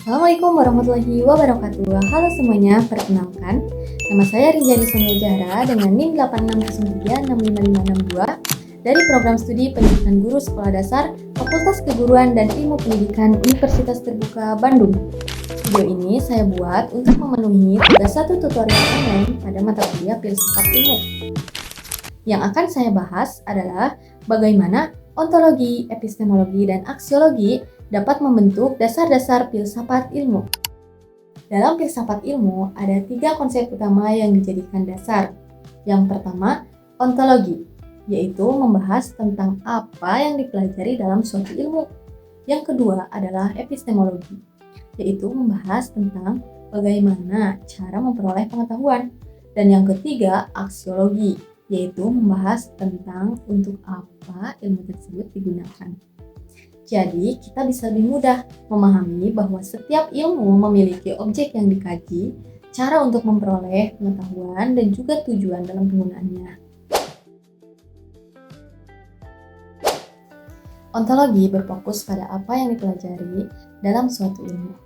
Assalamualaikum warahmatullahi wabarakatuh. Halo semuanya, perkenalkan nama saya Rinjani Sonia Zahra dengan NIM 860365562 dari Program Studi Pendidikan Guru Sekolah Dasar Fakultas Keguruan dan Ilmu Pendidikan Universitas Terbuka Bandung. Video ini saya buat untuk memenuhi tugas satu tutorial online pada mata kuliah Filsafat Ilmu. Yang akan saya bahas adalah bagaimana ontologi, epistemologi, dan aksiologi dapat membentuk dasar-dasar filsafat ilmu. Dalam filsafat ilmu, ada 3 konsep utama yang dijadikan dasar. Yang pertama, ontologi, yaitu membahas tentang apa yang dipelajari dalam suatu ilmu. Yang kedua adalah epistemologi, yaitu membahas tentang bagaimana cara memperoleh pengetahuan. Dan yang ketiga, aksiologi, yaitu membahas tentang untuk apa ilmu tersebut digunakan. Jadi, kita bisa lebih mudah memahami bahwa setiap ilmu memiliki objek yang dikaji, cara untuk memperoleh pengetahuan, dan juga tujuan dalam penggunaannya. Ontologi berfokus pada apa yang dipelajari dalam suatu ilmu.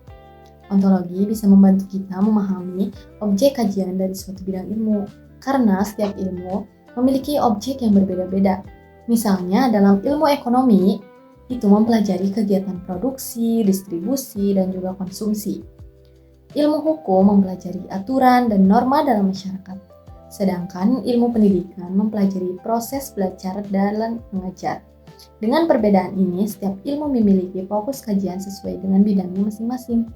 Ontologi bisa membantu kita memahami objek kajian dari suatu bidang ilmu, karena setiap ilmu memiliki objek yang berbeda-beda. Misalnya, dalam ilmu ekonomi, itu mempelajari kegiatan produksi, distribusi, dan juga konsumsi. Ilmu hukum mempelajari aturan dan norma dalam masyarakat. Sedangkan ilmu pendidikan mempelajari proses belajar dan mengajar. Dengan perbedaan ini, setiap ilmu memiliki fokus kajian sesuai dengan bidangnya masing-masing.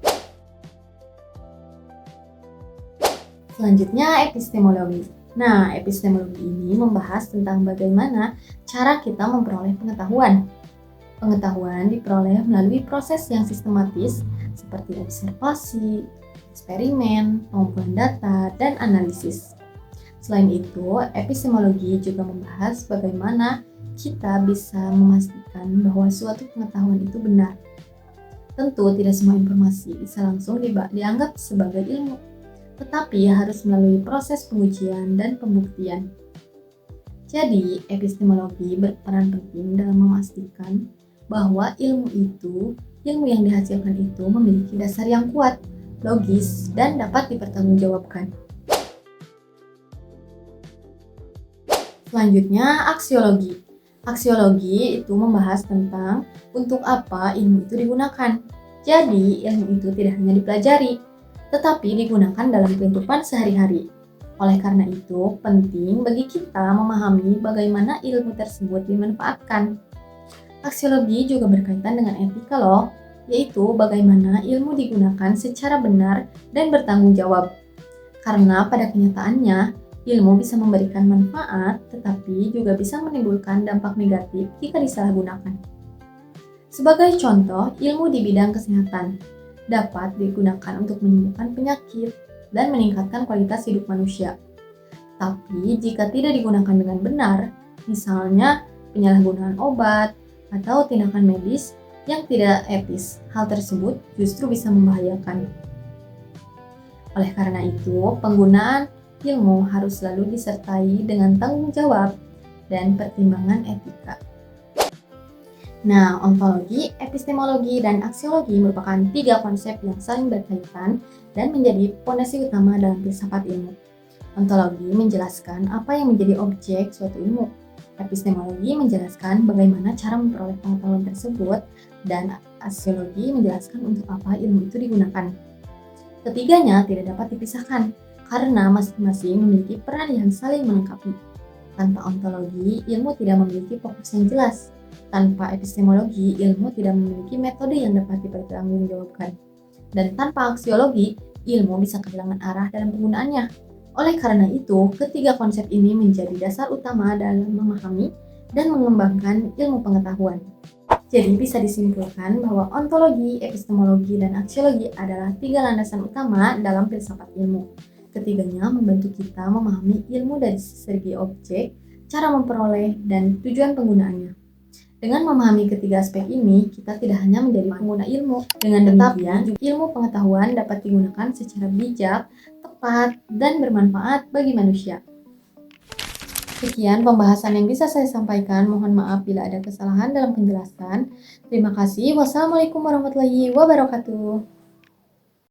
Selanjutnya, epistemologi. Nah, epistemologi ini membahas tentang bagaimana cara kita memperoleh pengetahuan. Pengetahuan diperoleh melalui proses yang sistematis seperti observasi, eksperimen, pengumpulan data, dan analisis. Selain itu, epistemologi juga membahas bagaimana kita bisa memastikan bahwa suatu pengetahuan itu benar. Tentu tidak semua informasi bisa langsung dianggap sebagai ilmu, tetapi harus melalui proses pengujian dan pembuktian. Jadi, epistemologi berperan penting dalam memastikan bahwa ilmu yang dihasilkan itu memiliki dasar yang kuat, logis, dan dapat dipertanggungjawabkan. Selanjutnya, aksiologi. Aksiologi itu membahas tentang untuk apa ilmu itu digunakan. Jadi, ilmu itu tidak hanya dipelajari, tetapi digunakan dalam kehidupan sehari-hari. Oleh karena itu, penting bagi kita memahami bagaimana ilmu tersebut dimanfaatkan. Aksiologi juga berkaitan dengan etika loh, yaitu bagaimana ilmu digunakan secara benar dan bertanggung jawab. Karena pada kenyataannya, ilmu bisa memberikan manfaat, tetapi juga bisa menimbulkan dampak negatif jika disalahgunakan. Sebagai contoh, ilmu di bidang kesehatan dapat digunakan untuk menyembuhkan penyakit dan meningkatkan kualitas hidup manusia. Tapi jika tidak digunakan dengan benar, misalnya penyalahgunaan obat, atau tindakan medis yang tidak etis, hal tersebut justru bisa membahayakan. Oleh karena itu, penggunaan ilmu harus selalu disertai dengan tanggung jawab dan pertimbangan etika. Nah, ontologi, epistemologi, dan aksiologi merupakan 3 konsep yang saling berkaitan dan menjadi fondasi utama dalam filsafat ilmu. Ontologi menjelaskan apa yang menjadi objek suatu ilmu. Epistemologi menjelaskan bagaimana cara memperoleh pengetahuan tersebut, dan aksiologi menjelaskan untuk apa ilmu itu digunakan. Ketiganya tidak dapat dipisahkan, karena masing-masing memiliki peran yang saling melengkapi. Tanpa ontologi, ilmu tidak memiliki fokus yang jelas. Tanpa epistemologi, ilmu tidak memiliki metode yang dapat dipertanggungjawabkan. Dan tanpa aksiologi, ilmu bisa kehilangan arah dalam penggunaannya. Oleh karena itu, ketiga konsep ini menjadi dasar utama dalam memahami dan mengembangkan ilmu pengetahuan. Jadi bisa disimpulkan bahwa ontologi, epistemologi, dan aksiologi adalah 3 landasan utama dalam filsafat ilmu. Ketiganya membantu kita memahami ilmu dari segi objek, cara memperoleh, dan tujuan penggunaannya. Dengan memahami ketiga aspek ini, kita tidak hanya menjadi pengguna ilmu. Dengan demikian, ilmu pengetahuan dapat digunakan secara bijak, tepat, dan bermanfaat bagi manusia. Sekian pembahasan yang bisa saya sampaikan. Mohon maaf bila ada kesalahan dalam penjelasan. Terima kasih. Wassalamualaikum warahmatullahi wabarakatuh.